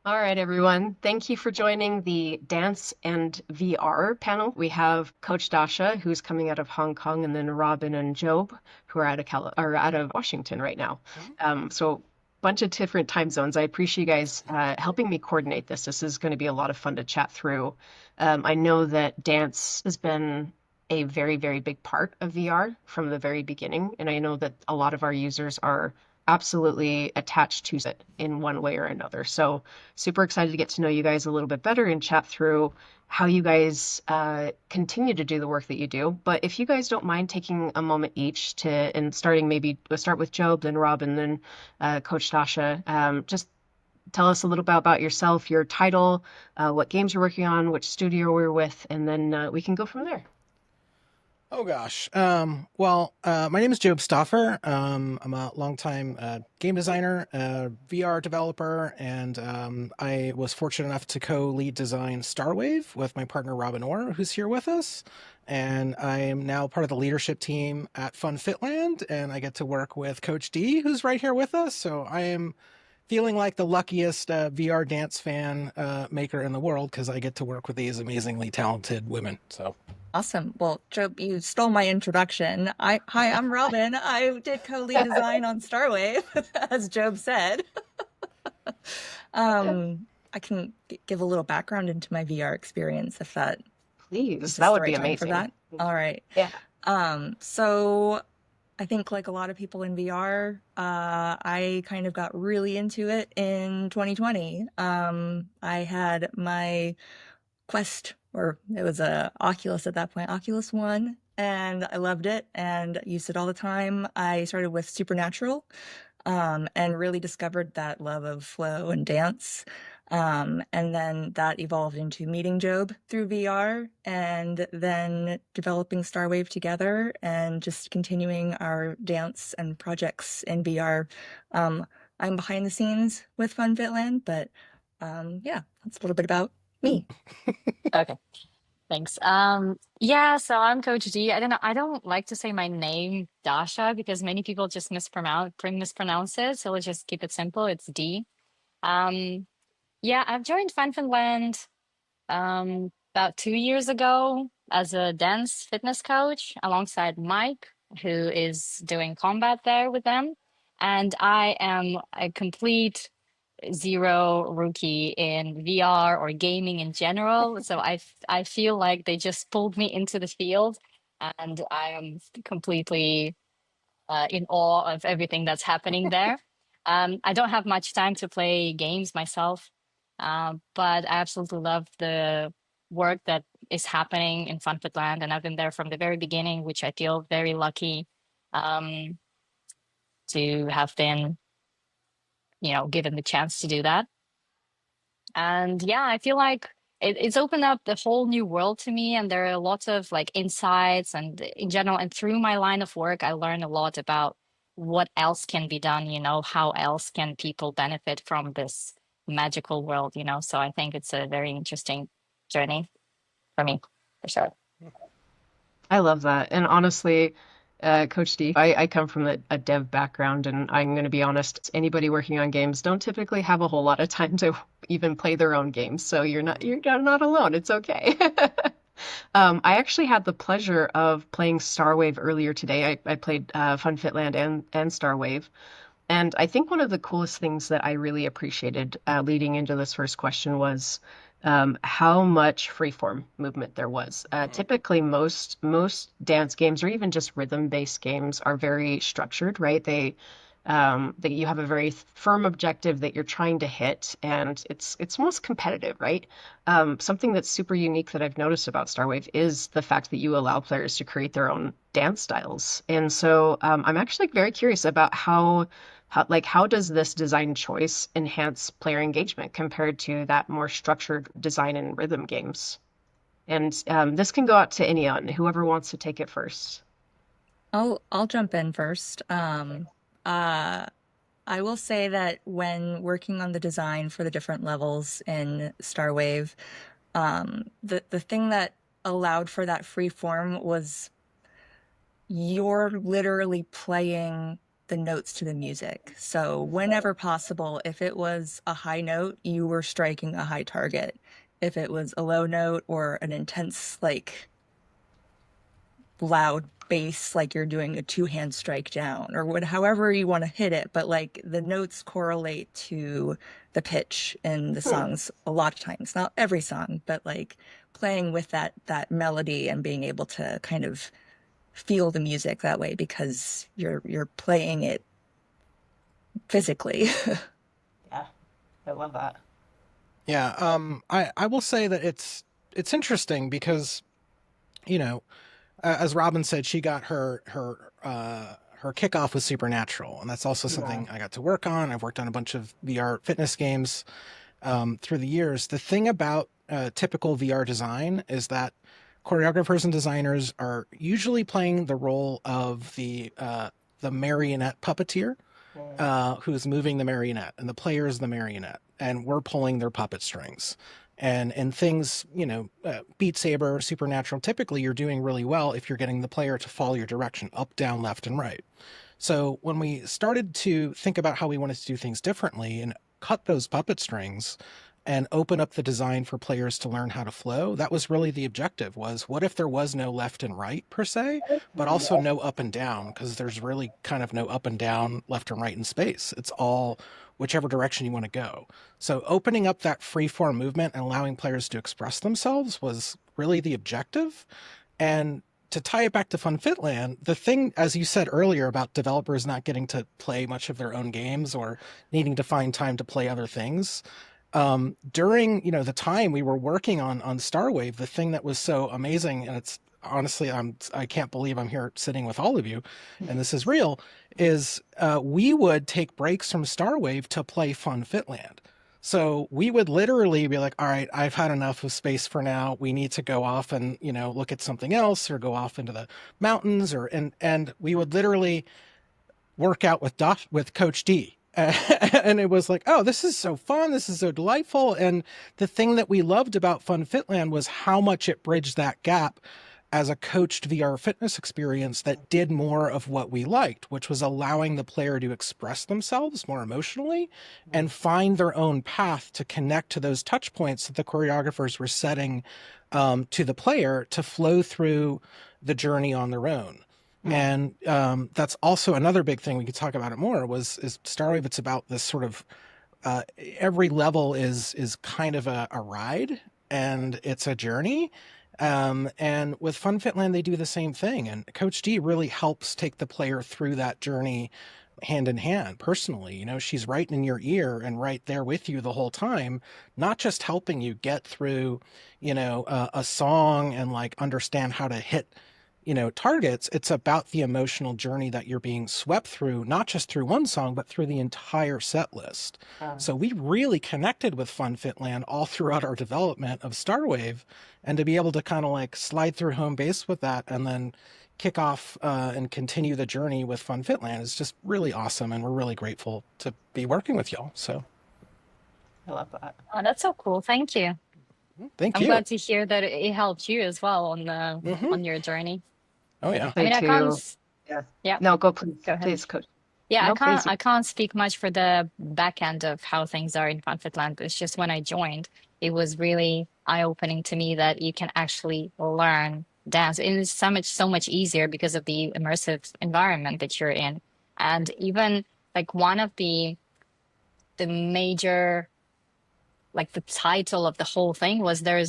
All right, everyone. Thank you for joining the Dance and VR panel. We have Coach Dasha, who's coming out of Hong Kong, and then Robin and Job, who are out of Washington right now. Mhm. So bunch of different time zones. I appreciate you guys helping me coordinate this. This is going to be a lot of fun to chat through. I know that dance has been a very, very big part of VR from the very beginning, and I know that a lot of our users are absolutely attached to it in one way or another. So super excited to get to know you guys a little bit better and chat through how you guys continue to do the work that you do. But if you guys don't mind taking a moment each to, and starting maybe we'll start with Job, then Rob, and then Coach Tasha, just tell us a little bit about yourself, your title, what games you're working on, which studio we're with, and then we can go from there. Oh gosh. My name is Job Stoffer. I'm a longtime game designer, VR developer, and I was fortunate enough to co-lead design Starwave with my partner Robin Orr, who's here with us. And I am now part of the leadership team at FunFitLand, and I get to work with Coach D, who's right here with us. So I am feeling like the luckiest VR dance fan maker in the world because I get to work with these amazingly talented women. So. Awesome. Well, Joe, you stole my introduction. Hi, I'm Robin. I did co-lead design on Starwave, as Job said. I can give a little background into my VR experience if that Please, is that this the would be right time for amazing. that. All right. Yeah. So I think like a lot of people in VR, I kind of got really into it in 2020. I had my Quest, or it was a Oculus at that point, Oculus One, and I loved it and used it all the time. I started with Supernatural, and really discovered that love of flow and dance. And then that evolved into meeting Job through VR and then developing Starwave together and just continuing our dance and projects in VR. I'm behind the scenes with FunFitLand, but yeah, that's a little bit about me. Okay, thanks. Yeah, so I'm Coach D. I don't know. I don't like to say my name Dasha because many people just mispronounce it. So let's just keep it simple. It's D. Um, yeah, I've joined FunFinland about 2 years ago as a dance fitness coach alongside Mike, who is doing combat there with them. And I am a complete zero rookie in VR or gaming in general. So I feel like they just pulled me into the field, and I am completely in awe of everything that's happening there. I don't have much time to play games myself, but I absolutely love the work that is happening in FunFitLand, and I've been there from the very beginning, which I feel very lucky um, to have been, given the chance to do that. And yeah, I feel like it's opened up the whole new world to me, and there are lots of like insights and in general, and through my line of work, I learned a lot about what else can be done, how else can people benefit from this magical world. So I think it's a very interesting journey for me, for sure. I love that. And honestly, Coach D, I come from a dev background, and I'm going to be honest, anybody working on games don't typically have a whole lot of time to even play their own games. So you're not alone. It's okay. I actually had the pleasure of playing Starwave earlier today. I played FunFitLand and Starwave. And I think one of the coolest things that I really appreciated leading into this first question was how much freeform movement there was. Typically, most dance games or even just rhythm-based games are very structured, right? That you have a very firm objective that you're trying to hit, and it's most competitive, right? Something that's super unique that I've noticed about Starwave is the fact that you allow players to create their own dance styles. And so I'm actually very curious about how does this design choice enhance player engagement compared to that more structured design in rhythm games? And this can go out to anyone, whoever wants to take it first. I'll jump in first. Uh, I will say that when working on the design for the different levels in Starwave, the thing that allowed for that free form was you're literally playing the notes to the music. So whenever possible, if it was a high note, you were striking a high target. If it was a low note or an intense, like loud bass, like you're doing a two-hand strike down or however you want to hit it, but like the notes correlate to the pitch in the songs a lot of times, not every song, but like playing with that melody and being able to kind of feel the music that way because you're playing it physically. Yeah, I love that. Yeah, I will say that it's interesting because, you know, as Robin said, she got her kickoff with Supernatural, and that's also something I got to work on. I've worked on a bunch of VR fitness games through the years. The thing about typical VR design is that choreographers and designers are usually playing the role of the marionette puppeteer who's moving the marionette, and the player is the marionette, and we're pulling their puppet strings. And in things, Beat Saber, Supernatural, typically you're doing really well if you're getting the player to follow your direction, up, down, left, and right. So when we started to think about how we wanted to do things differently and cut those puppet strings and open up the design for players to learn how to flow, that was really the objective. Was what if there was no left and right per se, but also no up and down, because there's really kind of no up and down, left and right in space. It's all whichever direction you want to go. So opening up that free form movement and allowing players to express themselves was really the objective. And to tie it back to FunFitLand, the thing, as you said earlier, about developers not getting to play much of their own games or needing to find time to play other things, during the time we were working on Starwave, the thing that was so amazing, and it's honestly I can't believe I'm here sitting with all of you, and this is real, is we would take breaks from Starwave to play FunFitLand. So we would literally be like, all right, I've had enough of space for now. We need to go off and, look at something else or go off into the mountains and we would literally work out with Coach D. And it was like, oh, this is so fun. This is so delightful. And the thing that we loved about FunFitLand was how much it bridged that gap as a coached VR fitness experience that did more of what we liked, which was allowing the player to express themselves more emotionally and find their own path to connect to those touch points that the choreographers were setting to the player to flow through the journey on their own. And that's also another big thing, we could talk about it more, is Starwave. It's about this sort of every level is kind of a ride, and it's a journey. And with FunFitLand, they do the same thing. And Coach D really helps take the player through that journey hand in hand personally. She's right in your ear and right there with you the whole time, not just helping you get through, a song and like understand how to hit targets. It's about the emotional journey that you're being swept through, not just through one song, but through the entire set list. So we really connected with FunFitLand all throughout our development of Starwave, and to be able to kind of like slide through home base with that and then kick off and continue the journey with FunFitLand is just really awesome. And we're really grateful to be working with y'all. So I love that. Oh, that's so cool. Thank you. thank I'm you. glad to hear that it helped you as well on Mhm. your journey. Oh yeah. I mean, I can't. Yeah. Yeah, No, go please. go ahead. Please, Coach. Yeah, No, please. I can't speak much for the back end of how things are in FunFitLand, but it's just when I joined, it was really eye-opening to me that you can actually learn dance. It is so much easier because of the immersive environment that you're in. And even like one of the major, like the title of the whole thing was there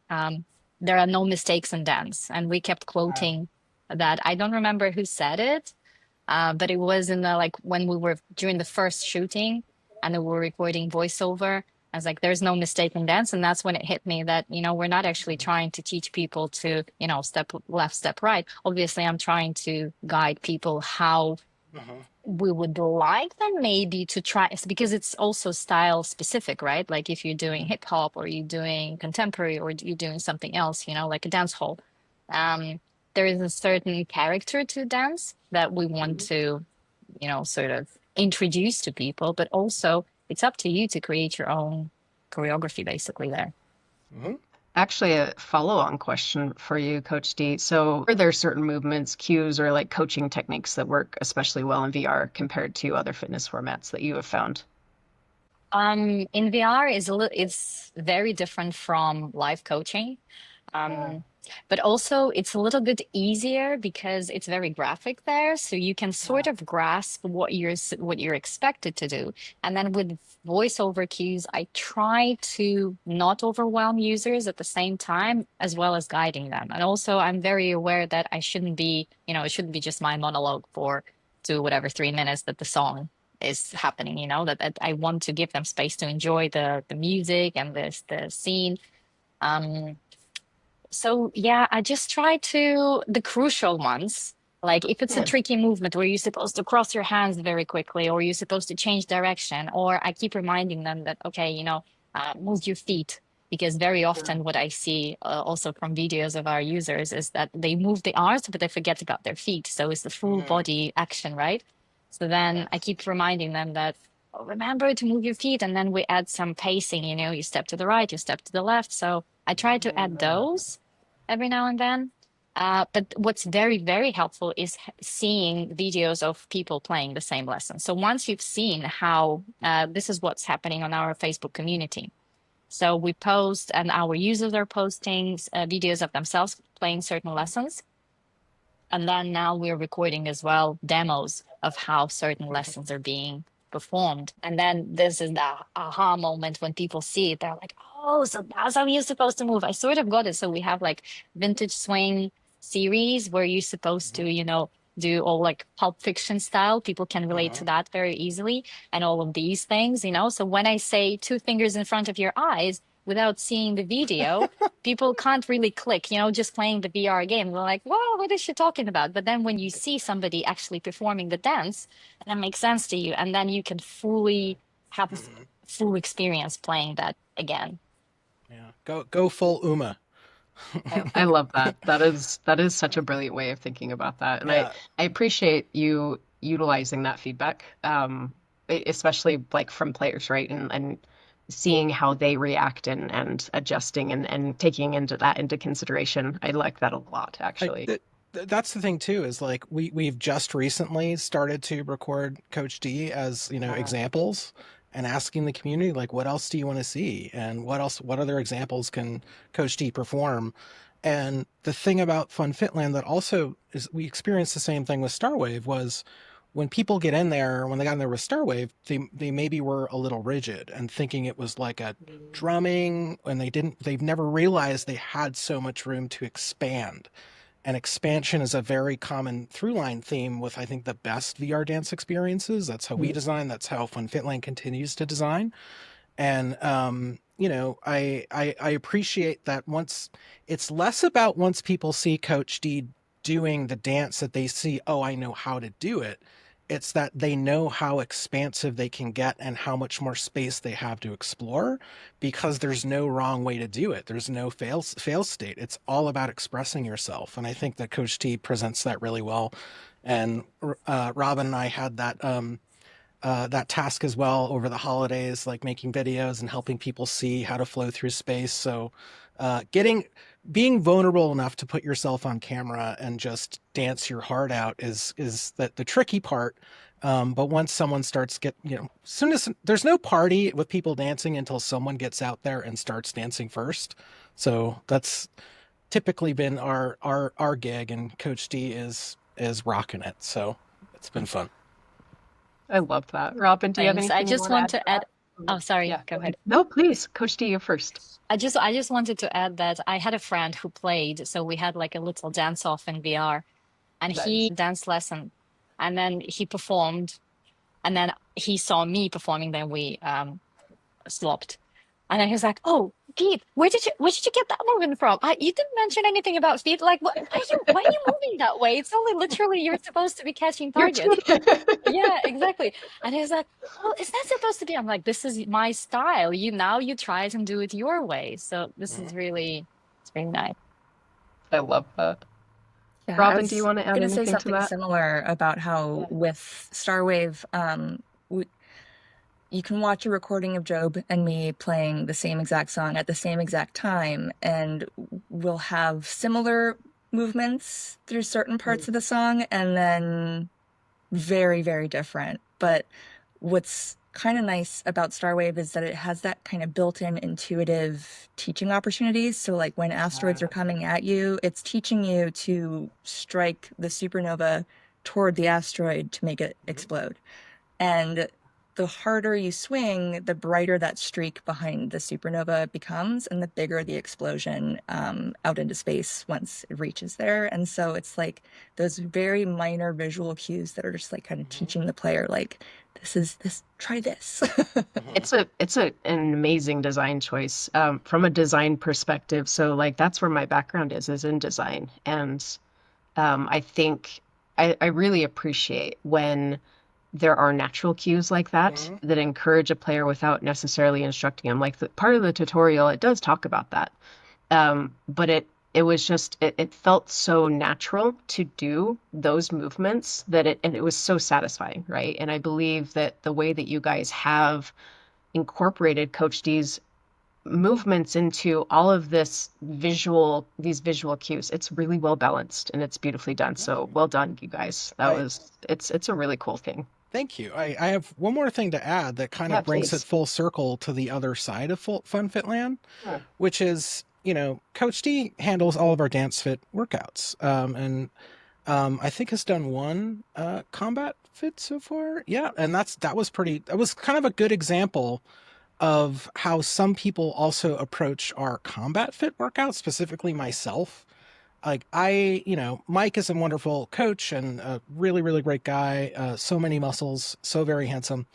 are no mistakes in dance. And we kept quoting that. I don't remember who said it, but it was in the like when we were doing the first shooting and we were recording voiceover. I was like, there's no mistake in dance. And that's when it hit me that, we're not actually trying to teach people to, step left, step right. Obviously, I'm trying to guide people how we would like them maybe to try, because it's also style specific, right? Like if you're doing hip hop or you're doing contemporary or you're doing something else, like a dance hall, there is a certain character to dance that we want to, sort of introduce to people, but also it's up to you to create your own choreography basically there. Actually, a follow-on question for you, Coach D. So, are there certain movements, cues, or like coaching techniques that work especially well in VR compared to other fitness formats that you have found? In VR is it's very different from live coaching. Um, but also it's a little bit easier because it's very graphic there, so you can sort of grasp what you're expected to do. And then with voiceover cues, I try to not overwhelm users at the same time, as well as guiding them. And also, I'm very aware that I shouldn't be, it shouldn't be just my monologue for to whatever 3 minutes that the song is happening, that I want to give them space to enjoy the music and the scene. Um, so yeah, I just try to the crucial ones. Like if it's a tricky movement where you're supposed to cross your hands very quickly, or you're supposed to change direction, or I keep reminding them that, okay, move your feet. Because very often what I see also from videos of our users is that they move the arms, but they forget about their feet. So it's the full body action, right? So then I keep reminding them that, oh, remember to move your feet. And then we add some pacing, you step to the right, you step to the left. So I try to add those every now and then. But what's very, very helpful is seeing videos of people playing the same lesson. So once you've seen how this is what's happening on our Facebook community. So we post, and our users are posting videos of themselves playing certain lessons. And then now we're recording as well demos of how certain lessons are being performed. And then this is the aha moment when people see it. They're like, oh, so that's how you're supposed to move. I sort of got it. So we have like vintage swing series where you're supposed to, do all like Pulp Fiction style. People can relate to that very easily. And all of these things. So when I say 2 fingers in front of your eyes without seeing the video, people can't really click, just playing the VR game. They're like, "Wow, what is she talking about?" But then when you see somebody actually performing the dance, that makes sense to you, and then you can fully have a full experience playing that again. Yeah, go full Uma. I love that. That is such a brilliant way of thinking about that. And I Yeah, I appreciate you utilizing that feedback, especially like from players, right? And seeing how they react and adjusting and taking into consideration. I like that a lot, I, actually. th- that's the thing too. Is like we've just recently started to record Coach D as examples and asking the community like, what else do you want to see, and what other examples can Coach D perform? And the thing about FunFitLand that also is we experienced the same thing with Starwave was when people get in there, when they got in there with Starwave, they maybe were a little rigid and thinking it was like a drumming, and they've never realized they had so much room to expand. And expansion is a very common through line theme with, I think, the best VR dance experiences. That's how we design. That's how FunFitLand continues to design. And I appreciate that once it's less about once people see Coach D doing the dance that they see, oh, I know how to do it. It's that they know how expansive they can get and how much more space they have to explore, because there's no wrong way to do it. There's no fail state. It's all about expressing yourself. And I think that Coach T presents that really well. And Robin and I had that task as well over the holidays, like making videos and helping people see how to flow through space. So, being vulnerable enough to put yourself on camera and just dance your heart out is the tricky part. But once someone starts soon as there's no party with people dancing until someone gets out there and starts dancing first. So that's typically been our gig, and Coach D is rocking it. So it's been fun. I love that. Robin, do you have Thanks. I anything you just want to want add to to add. that? Oh, sorry. Yeah, Go go ahead. ahead. No, please, Coach D, you first. I just wanted to add that I had a friend who played, so we had like a little dance off in VR, and he Nice. dance lesson, and then he performed, and then he saw me performing. Then we swapped, and then he was like, "Oh, Pete, where did you get that moving from? You didn't mention anything about feet. Like, why are you moving that way? It's only literally you're supposed to be catching You're targets." too. Yeah, exactly. And he's like, "Well, is that supposed to be?" I'm like, "This is my style. You try it and do it your way." So this is really, it's very nice. I love that. Yeah, I Robin, do you was want to add gonna say anything to something that? similar about how with Starwave, we, you can watch a recording of Job and me playing the same exact song at the same exact time, and we'll have similar movements through certain parts of the song, and then very, very different. But what's kind of nice about Starwave is that it has that kind of built-in intuitive teaching opportunities. So like when asteroids are coming at you, it's teaching you to strike the supernova toward the asteroid to make it explode. And the harder you swing, the brighter that streak behind the supernova becomes, and the bigger the explosion out into space once it reaches there. And so it's like those very minor visual cues that are just like kind of teaching the player, like, try this. An amazing design choice from a design perspective. So like that's where my background is in design, and I think I really appreciate when there are natural cues like that that encourage a player without necessarily instructing them. Like part of the tutorial, it does talk about that, but it was just it felt so natural to do those movements that it was so satisfying, right? And I believe that the way that you guys have incorporated Coach D's movements into all of these visual cues, it's really well balanced and it's beautifully done. So well done, you guys. It's a really cool thing. Thank you. I have one more thing to add that kind Yeah, of brings please. it full circle to the other side of FunFitLand, Sure. which is, Coach D handles all of our dance fit workouts, and I think has done one combat fit so far. Yeah, and that was kind of a good example of how some people also approach our combat fit workouts, specifically myself. Like Mike is a wonderful coach and a really, really great guy. So many muscles, so very handsome.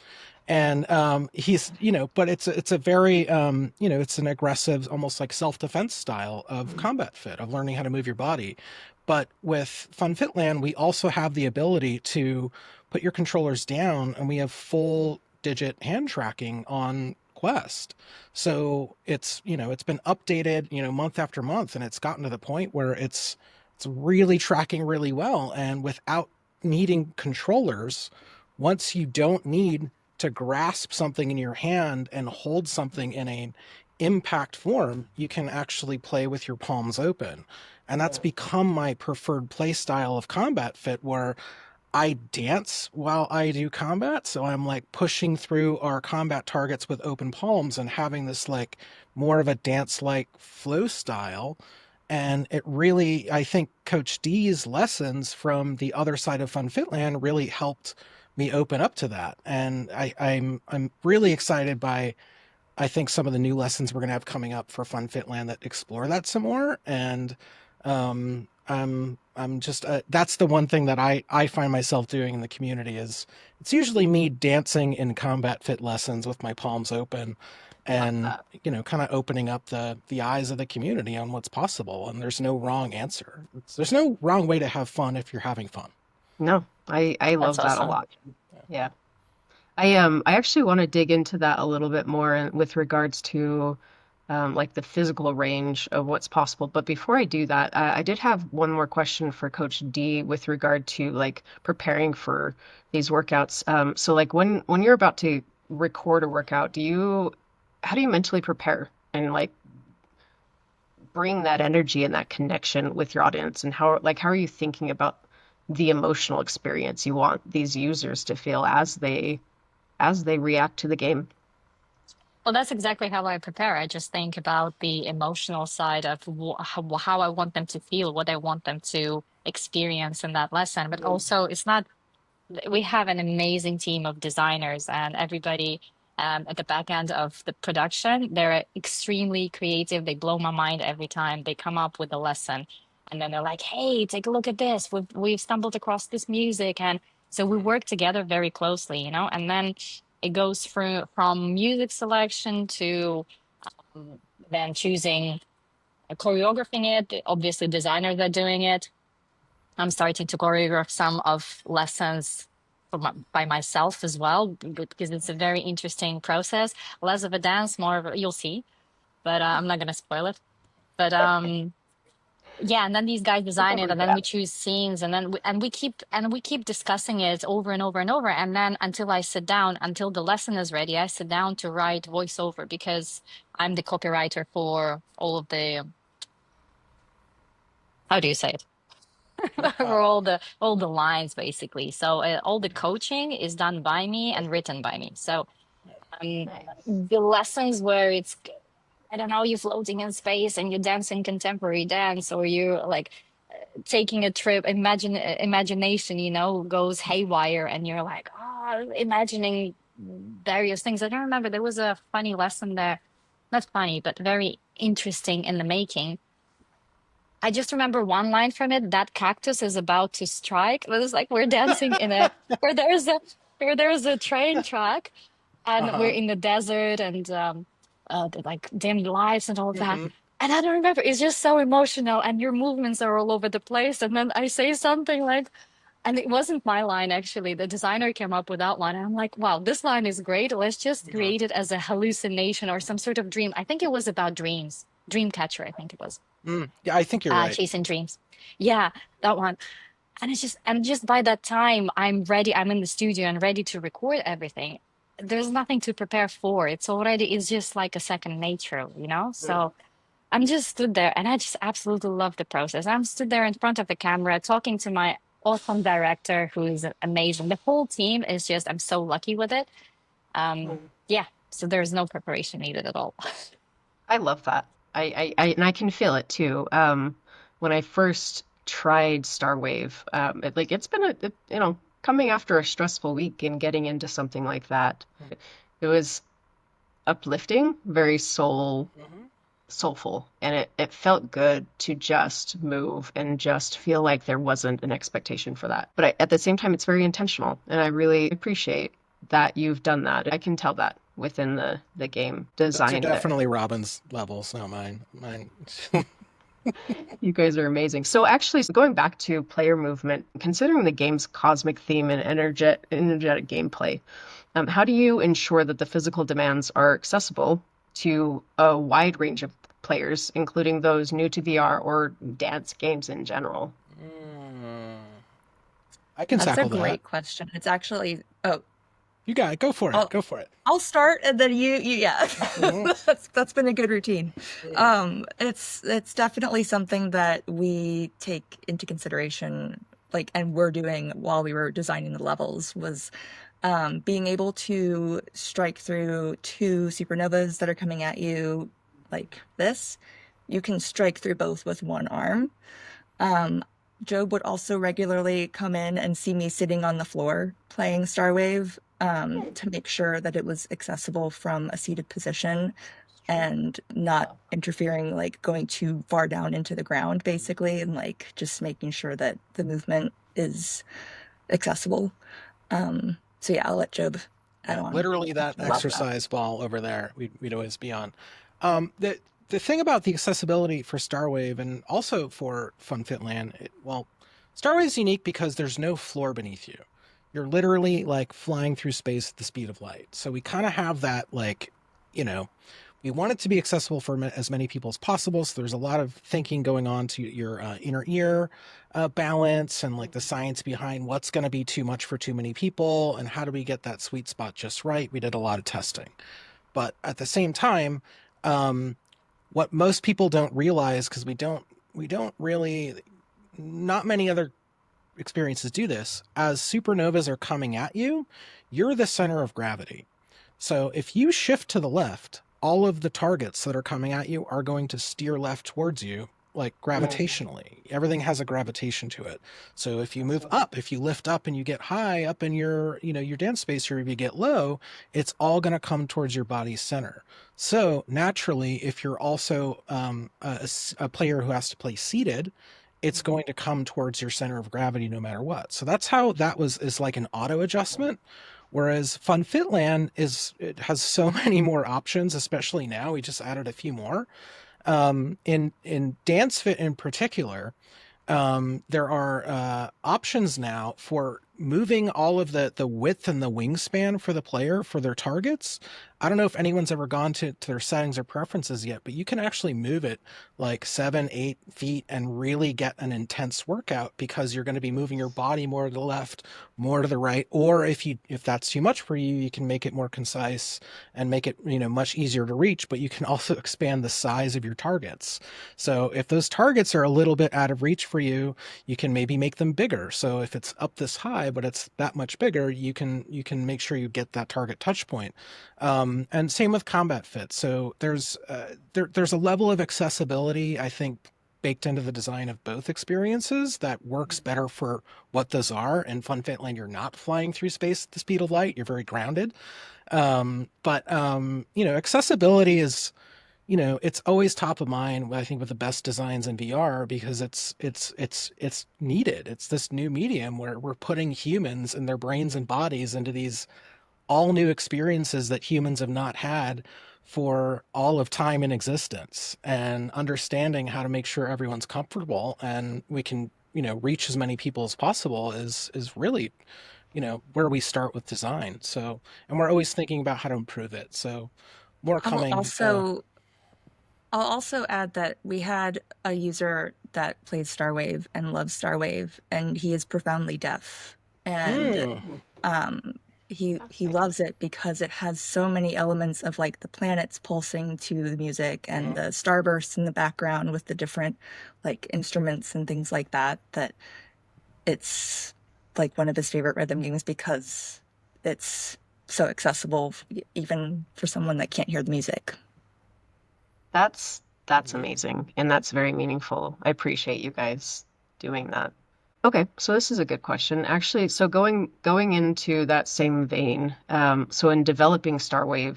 And he's, but it's a very, it's an aggressive, almost like self-defense style of combat fit, of learning how to move your body. But with FunFitLand, we also have the ability to put your controllers down, and we have full digit hand tracking on Quest. So it's been updated, month after month, and it's gotten to the point where it's really tracking really well. And without needing controllers, once you don't need to grasp something in your hand and hold something in an impact form, you can actually play with your palms open. And that's become my preferred play style of combat fit, where I dance while I do combat. So I'm like pushing through our combat targets with open palms and having this like more of a dance like flow style. And it really, I think Coach D's lessons from the other side of FunFitLand really helped me open up to that. And I'm really excited by, I think, some of the new lessons we're going to have coming up for FunFitLand that explore that some more. And I'm just that's the one thing that I find myself doing in the community is it's usually me dancing in combat fit lessons with my palms open, and kind of opening up the eyes of the community on what's possible. And there's no wrong answer. There's no wrong way to have fun if you're having fun. No, I That's love that a awesome. lot. Yeah. I actually want to dig into that a little bit more with regards to like the physical range of what's possible. But before I do that, I did have one more question for Coach D with regard to like preparing for these workouts. So like when you're about to record a workout, how do you mentally prepare and like bring that energy and that connection with your audience? And how are you thinking about the emotional experience you want these users to feel as they react to the game? Well, that's exactly how I prepare. I just think about the emotional side of how I want them to feel, what I want them to experience in that lesson. But also, it's not, we have an amazing team of designers and everybody at the back end of the production. They're extremely creative. They blow my mind every time they come up with a lesson. And then they're like, hey, take a look at this. We've stumbled across this music. And so we work together very closely, and then it goes through from music selection to then choosing choreographing it. Obviously, designers are doing it. I'm starting to choreograph some of lessons by myself as well because it's a very interesting process. Less of a dance, more of a, you'll see, but I'm not gonna spoil it. But yeah, and then these guys You're design it, probably and good then we at it. choose scenes, and then we keep discussing it over and over and over, and then until I sit down, until the lesson is ready, I sit down to write voiceover because I'm the copywriter for all of the, how do you say it? Uh, For all the lines basically. So all the coaching is done by me and written by me. So um, Nice. the lessons where it's, I don't know, you're floating in space and you're dancing contemporary dance, or you're like taking a trip, imagination, goes haywire, and you're like, oh, imagining various things. I don't remember. There was a funny lesson there, not funny, but very interesting in the making. I just remember one line from it. That cactus is about to strike. It was like we're dancing in a where there's a where there's a train track, and we're uh-huh. in the desert, and like dimmed lights and all of that. Hmm. And I don't remember. It's just so emotional, and your movements are all over the place. And then I say something like, and it wasn't my line actually. The designer came up with that line, and I'm like, wow, this line is great. Let's just Hmm. create it as a hallucination or some sort of dream. I think it was about dreams. Dreamcatcher, I think it was. Yeah, I think you're right. Chasing Dreams. Yeah, that one. And just by that time, I'm ready. I'm in the studio and ready to record everything. There's nothing to prepare for. It's just like a second nature. Mm. So I'm just stood there, and I just absolutely love the process. I'm stood there in front of the camera talking to my awesome director, who is amazing. The whole team is just, I'm so lucky with it. Yeah, so there's no preparation needed at all. I love that. And I can feel it too. When I first tried Starwave, it's been coming after a stressful week and getting into something like that. It was uplifting, very Hmm. soulful, and it felt good to just move and just feel like there wasn't an expectation for that. But at the same time, it's very intentional, and I really appreciate that you've done that. I can tell that within the game Those are design of it. definitely Robin's levels, not mine. Mine. You guys are amazing. So actually, going back to player movement, considering the game's cosmic theme and energetic gameplay, how do you ensure that the physical demands are accessible to a wide range of players, including those new to VR or dance games in general? Mm, I can That's a tackle that. great question. It's actually, oh, You got it. Go for it. I'll Go for it. I'll start and then you yeah. Hmm. That's been a good routine. It's definitely something that we take into consideration, like, and we're doing while we were designing the levels was being able to strike through two supernovas that are coming at you like this. You can strike through both with one arm. Um, Job would also regularly come in and see me sitting on the floor playing Starwave, to make sure that it was accessible from a seated position and not interfering, like going too far down into the ground, basically, and like just making sure that the movement is accessible. So yeah, I'll let Job add Yeah, on literally that after that. Love that. exercise ball over there, we'd always be on. The thing about the accessibility for Starwave and also for FunFitLand, well, Starwave is unique because there's no floor beneath you. You're literally like flying through space at the speed of light. So we kind of have that, like, you know, we want it to be accessible for as many people as possible. So there's a lot of thinking going on to your inner ear balance and like the science behind what's going to be too much for too many people and how do we get that sweet spot just right. We did a lot of testing, but at the same time, um, what most people don't realize, because we don't really, not many other experiences do this, as supernovas are coming at you, you're the center of gravity. So if you shift to the left, all of the targets that are coming at you are going to steer left towards you, like gravitationally. Everything has a gravitation to it. So if you move up, if you lift up and you get high up in your dance space, or if you get low, it's all going to come towards your body's center. So naturally, if you're also a player who has to play seated, it's going to come towards your center of gravity no matter what. So that's how that is like an auto adjustment. Whereas FunFitLand it has so many more options, especially now. We just added a few more. In Dance Fit in particular, there are options now for moving all of the width and the wingspan for the player for their targets I don't know if anyone's ever gone to their settings or preferences yet, but you can actually move it like 7, 8 feet and really get an intense workout because you're going to be moving your body more to the left, more to the right. Or if that's too much for you, you can make it more concise and make it, much easier to reach, but you can also expand the size of your targets. So if those targets are a little bit out of reach for you, you can maybe make them bigger. So if it's up this high, but it's that much bigger, you can make sure you get that target touch point. And same with combat fit. So there's a level of accessibility, I think, baked into the design of both experiences that works better for what those are. In FunFitLand, you're not flying through space at the speed of light. You're very grounded. But accessibility is, it's always top of mind, I think, with the best designs in VR because it's needed. It's this new medium where we're putting humans and their brains and bodies into these all new experiences that humans have not had for all of time in existence, and understanding how to make sure everyone's comfortable and we can, reach as many people as possible is really, where we start with design. So, and we're always thinking about how to improve it. So more I'll coming. also I'll also add that we had a user that played Starwave and loves Starwave, and he is profoundly deaf. And Mm, um, he Fascinating. loves it because it has so many elements of like the planets pulsing to the music and the starbursts in the background with the different like instruments and things like that, that it's like one of his favorite rhythm games because it's so accessible even for someone that can't hear the music. That's amazing, and that's very meaningful. I appreciate you guys doing that. Okay, so this is a good question. Actually, so going into that same vein, so in developing Starwave,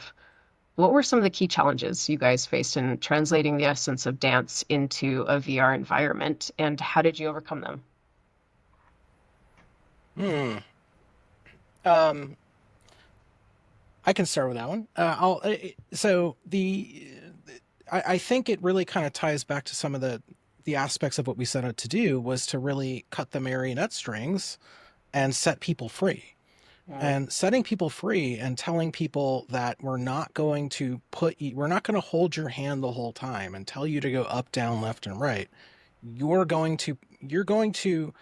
what were some of the key challenges you guys faced in translating the essence of dance into a VR environment, and how did you overcome them? mm. Um, I can start with that one. So I think it really kind of ties back to some of the aspects of what we set out to do was to really cut the marionette strings and set people free. Mm, And setting people free and telling people that we're not going to hold your hand the whole time and tell you to go up, down, left, and right. You're going to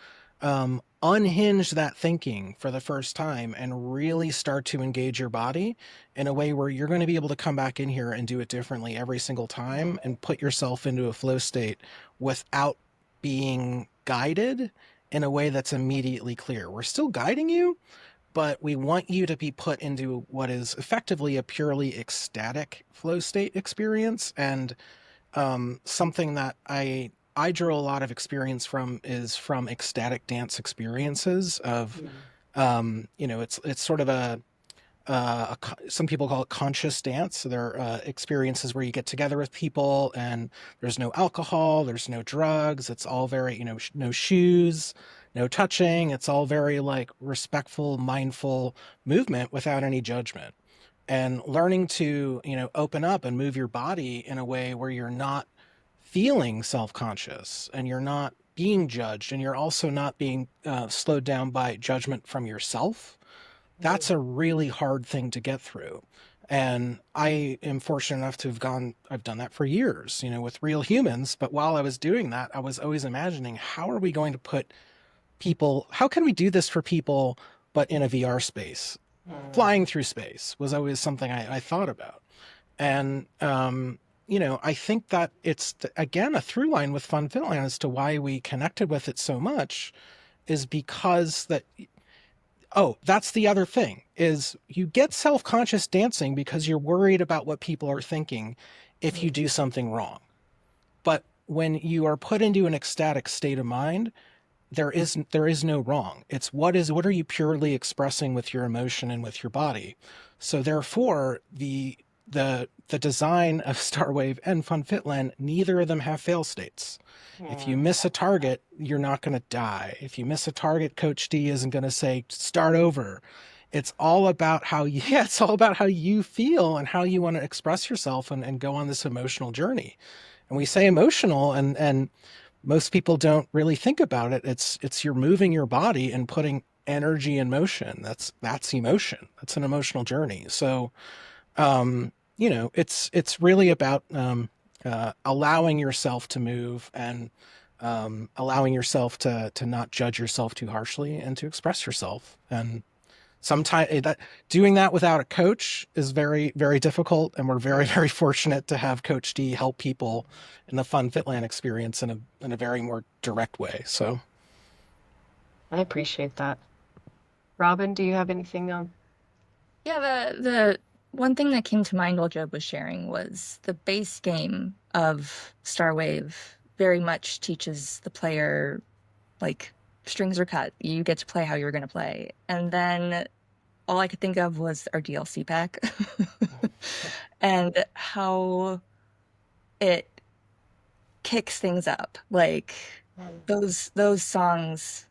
unhinge that thinking for the first time and really start to engage your body in a way where you're going to be able to come back in here and do it differently every single time and put yourself into a flow state without being guided in a way that's immediately clear. We're still guiding you, but we want you to be put into what is effectively a purely ecstatic flow state experience. And something that I drew a lot of experience from is from ecstatic dance experiences of mm, it's sort of some people call it conscious dance. So there are experiences where you get together with people and there's no alcohol, there's no drugs. It's all very, no shoes, no touching. It's all very like respectful, mindful movement without any judgment. And learning to, open up and move your body in a way where you're not feeling self-conscious and you're not being judged and you're also not being slowed down by judgment from yourself. That's mm. a really hard thing to get through. And I am fortunate enough to I've done that for years, with real humans. But while I was doing that, I was always imagining, how are we going to how can we do this for people, but in a VR space? Mm. Flying through space was always something I thought about. And, I think that it's, again, a through line with FunFitLand as to why we connected with it so much is because that's the other thing is you get self-conscious dancing because you're worried about what people are thinking if you Mm. do something wrong. But when you are put into an ecstatic state of mind, there is no wrong. It's what are you purely expressing with your emotion and with your body. So therefore, the design of Starwave and FunFitLand, neither of them have fail states. If you Mm. miss a target, you're not going to die. If you miss a target, Coach D isn't going to say start over. It's all about how you, yeah, it's all about how you feel and how you want to express yourself and go on this emotional journey. And we say emotional, and most people don't really think about it. It's you're moving your body and putting energy in motion. That's emotion. That's an emotional journey. So It's really about allowing yourself to move and allowing yourself to not judge yourself too harshly and to express yourself. And sometimes that doing that without a coach is very, very difficult. And we're very, very fortunate to have Coach D help people in the FunFitLand experience in a very more direct way. So I appreciate that. Robin, do you have anything on? Yeah, the one thing that came to mind while Job was sharing was the base game of Starwave very much teaches the player like strings are cut. You get to play how you're going to play. And then all I could think of was our DLC pack and how it kicks things up. Like those songs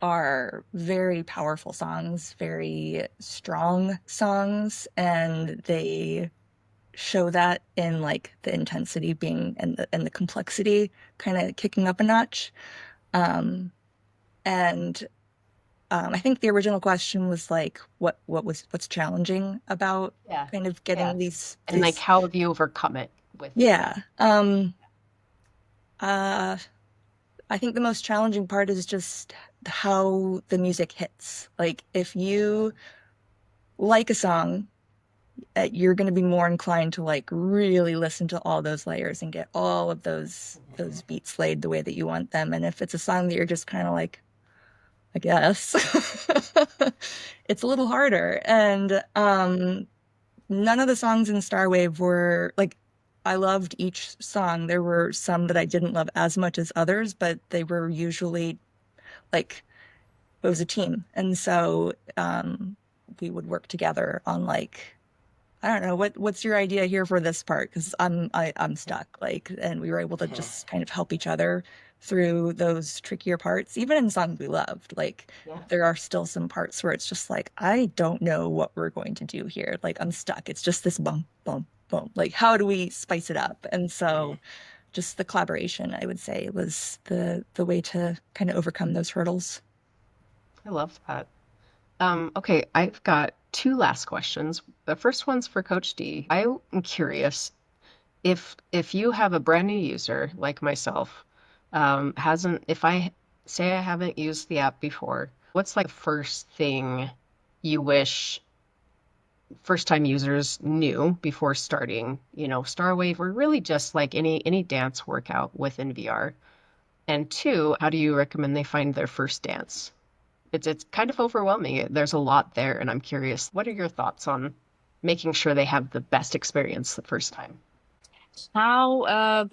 are very powerful songs, very strong songs, and they show that in like the intensity being and the complexity kind of kicking up a notch. Um, and I think the original question was like, what's challenging about Yeah. kind of Yeah. getting these And like, how have you overcome it with? yeah. Uh, I think the most challenging part is just how the music hits. Like if you like a song, you're going to be more inclined to like really listen to all those layers and get all of those beats laid the way that you want them. And if it's a song that you're just kind of like, I guess, it's a little harder. And none of the songs in Starwave were like I loved each song. There were some that I didn't love as much as others, but they were usually like it was a team. And so we would work together on like I don't know what's your idea here for this part because I'm stuck like and we were able to just kind of help each other through those trickier parts even in songs we loved like Yeah. there are still some parts where it's just like I don't know what we're going to do here like I'm stuck it's just this bump bump bump like how do we spice it up and so just the collaboration I would say was the way to kind of overcome those hurdles. I love that. Okay, I've got two last questions. The first one's for Coach D. I am curious if you have a brand new user like myself, hasn't if I say I haven't used the app before, what's like the first thing you wish first time users knew before starting, Starwave or really just like any dance workout within VR? And two, how do you recommend they find their first dance? It's kind of overwhelming. There's a lot there, and I'm curious, what are your thoughts on making sure they have the best experience the first time? How,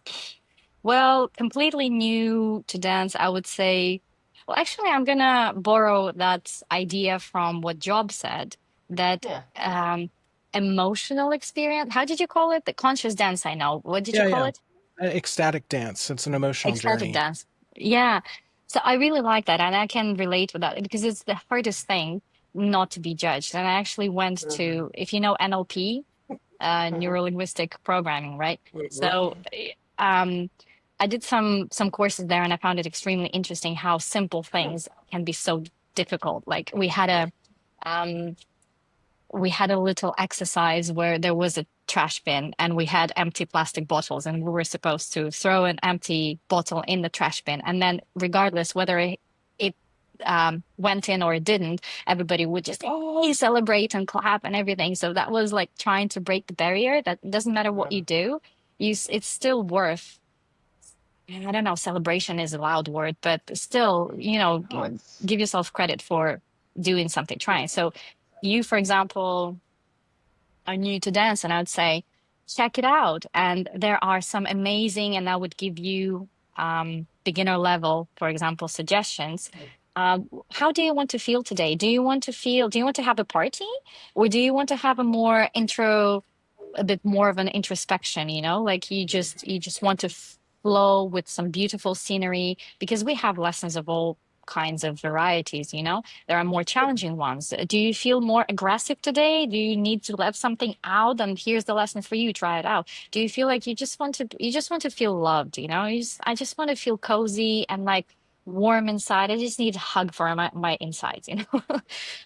well, completely new to dance, I would say. Well, actually, I'm gonna borrow that idea from what Job said, that Yeah. emotional experience. How did you call it? The conscious dance, I know. What did you yeah, call yeah. it? Ecstatic dance. It's an emotional Ecstatic journey. dance. Yeah. So I really like that, and I can relate with that because it's the hardest thing not to be judged. And I actually went Hmm. to, if you know NLP, Hmm. neuro-linguistic programming, right? So I did some courses there, and I found it extremely interesting how simple things can be so difficult. Like um, we had a little exercise where there was a trash bin and we had empty plastic bottles, and we were supposed to throw an empty bottle in the trash bin, and then regardless whether it went in or it didn't, everybody would just hey celebrate and clap and everything. So that was like trying to break the barrier that it doesn't matter what you do, it's still worth. I don't know, celebration is a loud word, but still, Oh, it's give yourself credit for doing something, trying. So you, for example, are new to dance, and I would say check it out. And there are some amazing, and I would give you beginner level, for example, suggestions. How do you want to feel today? Do you want to have a party, or do you want to have a more intro, a bit more of an introspection, like you just want to flow with some beautiful scenery, because we have lessons of all kinds of varieties, there are more challenging ones. Do you feel more aggressive today? Do you need to let something out? And here's the lesson for you, try it out. Do you feel like you just want to feel loved, I just want to feel cozy and like warm inside. I just need a hug for my insides, you know.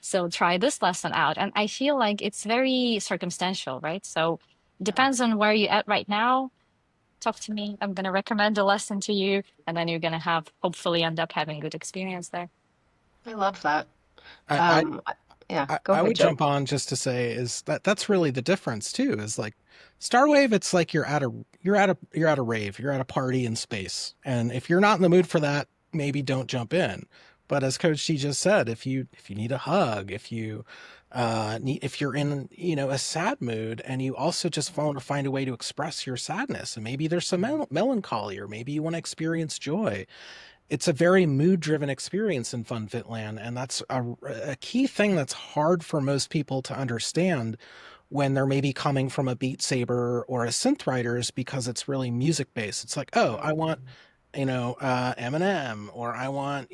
So try this lesson out. And I feel like it's very circumstantial, right? So Yeah. depends on where you're at right now. Talk to me. I'm gonna recommend a lesson to you, and then you're gonna have hopefully end up having good experience there. I love that. I, I Um, I- yeah, go I ahead, would Joe. jump on just to say is that that's really the difference too. Is like Starwave, it's like you're at a rave, you're at a party in space, and if you're not in the mood for that, maybe don't jump in. But as Coach T just said, if you need a hug, if you're in a sad mood, and you also just want to find a way to express your sadness, and maybe there's some melancholy, or maybe you want to experience joy, it's a very mood driven experience in FunFitLand. And that's a key thing that's hard for most people to understand when they're maybe coming from a Beat Saber or a synth writers, because it's really music based. It's like, oh, I want, Eminem, or I want,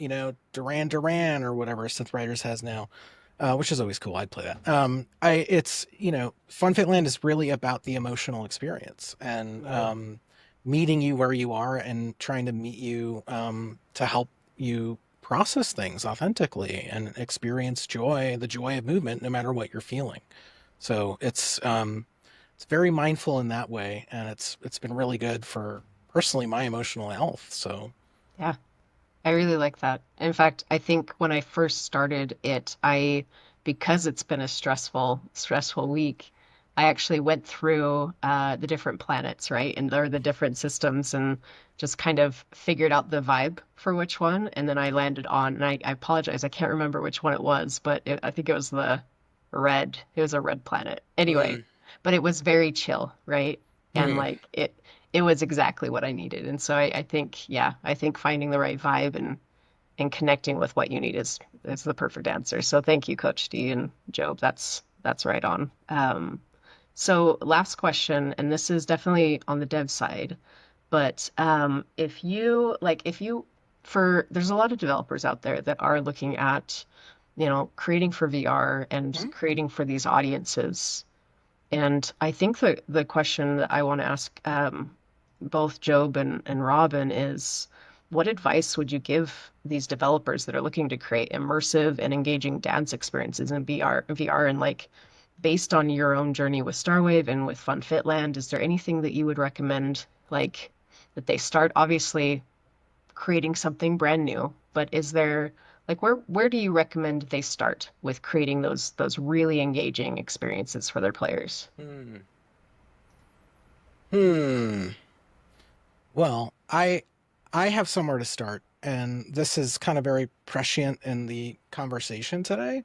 Duran Duran or whatever synth writers has now. Which is always cool. I'd play that. It's, FunFitLand is really about the emotional experience, and meeting you where you are and trying to meet you, to help you process things authentically and experience joy, the joy of movement, no matter what you're feeling. So it's very mindful in that way, and it's been really good for personally my emotional health. So Yeah. I really like that. In fact, I think when I first started it, because it's been a stressful week, I actually went through the different planets, right? And there are the different systems and just kind of figured out the vibe for which one. And then I landed on, and I apologize, I can't remember which one it was, but I think it was it was a red planet. Anyway, mm, but it was very chill, right? And mm, like it was exactly what I needed. And so I think, yeah, I think finding the right vibe and connecting with what you need is the perfect answer. So thank you, Coach D and Job. That's right on. So last question, and this is definitely on the dev side, but if you for there's a lot of developers out there that are looking at, creating for VR and mm. creating for these audiences. And I think the question that I want to ask both Job and Robin is, what advice would you give these developers that are looking to create immersive and engaging dance experiences in VR, and like based on your own journey with Starwave and with FunFitLand, is there anything that you would recommend, like that they start obviously creating something brand new, but is there like where do you recommend they start with creating those really engaging experiences for their players? Hmm. Hmm. Well, I have somewhere to start, and this is kind of very prescient in the conversation today.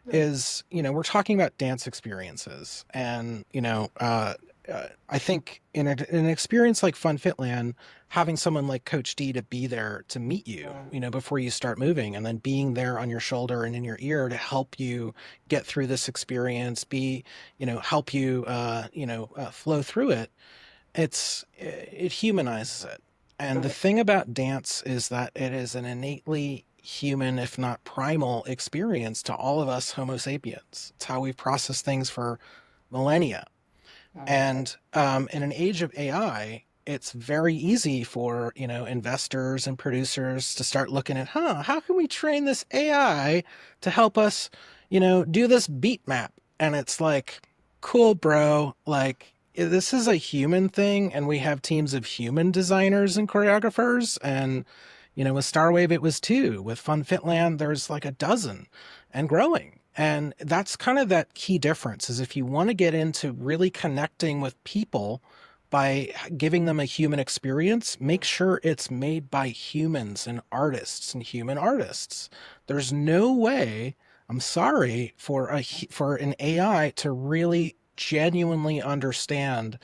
Is we're talking about dance experiences, and I think in an experience like FunFitLand, having someone like Coach D to be there to meet you, before you start moving, and then being there on your shoulder and in your ear to help you get through this experience, help you, flow through it. It humanizes it. And the Right. thing about dance is that it is an innately human, if not primal, experience to all of us Homo sapiens. It's how we've processed things for millennia. And in an age of AI, it's very easy for investors and producers to start looking at, how can we train this AI to help us, do this beat map? And it's like, cool, bro. Like, this is a human thing, and we have teams of human designers and choreographers. And with Starwave, it was two. With FunFitLand, there's like a dozen and growing. And that's kind of that key difference, is if you want to get into really connecting with people by giving them a human experience, make sure it's made by humans and artists and human artists. There's no way, I'm sorry, for an AI to really genuinely understand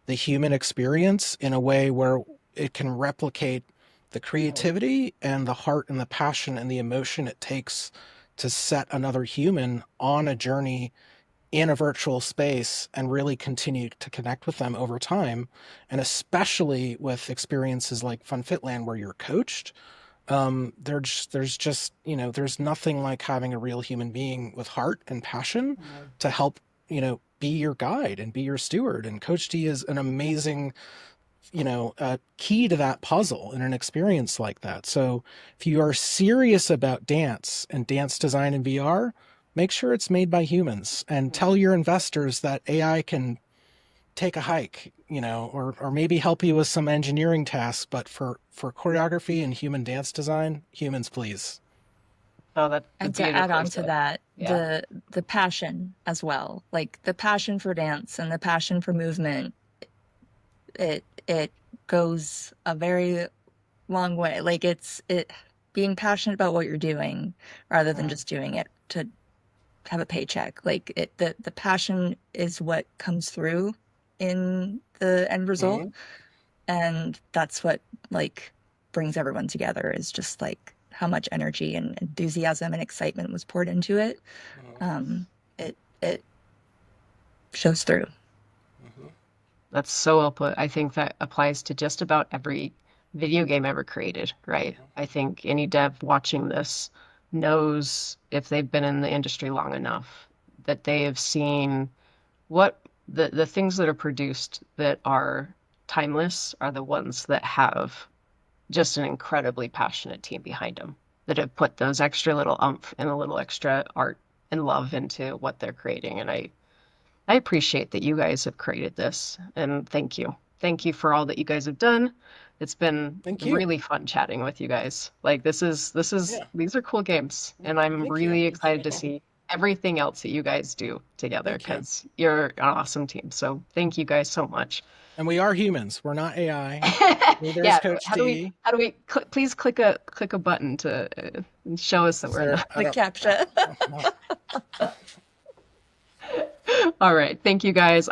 the human experience in a way where it can replicate the creativity and the heart and the passion and the emotion it takes to set another human on a journey in a virtual space and really continue to connect with them over time. And especially with experiences like FunFitLand where you're coached, there's just, there's nothing like having a real human being with heart and passion to help, be your guide and be your steward. And Coach D is an amazing key to that puzzle in an experience like that. So if you are serious about dance and dance design in VR, make sure it's made by humans and tell your investors that AI can take a hike, or maybe help you with some engineering tasks, but for choreography and human dance design, humans please. Oh, that's And to add beautifully on to said. that, Yeah. the passion as well, like the passion for dance and the passion for movement, it goes a very long way. Like it being passionate about what you're doing rather than just doing it to have a paycheck. Like the passion is what comes through in the end result, Mhm. and that's what like brings everyone together, is just like how much energy and enthusiasm and excitement was poured into it. It shows through. That's so well put. I think that applies to just about every video game ever created, right? I think any dev watching this knows, if they've been in the industry long enough, that they have seen what the things that are produced that are timeless are the ones that have just an incredibly passionate team behind them, that have put those extra little umph and a little extra art and love into what they're creating. And I appreciate that you guys have created this, and thank you. Thank you for all that you guys have done. It's been Thank you. really fun chatting with you guys. Like Yeah. these are cool games, and I'm Thank you. really excited to see everything else that you guys do together Thank you. because you're an awesome team. So thank you guys so much. And we are humans. We're not AI. Neither is Yeah, Coach D. how do we please click a button to show us that Is we're there? not. I The don't. captcha. No. All right, thank you guys.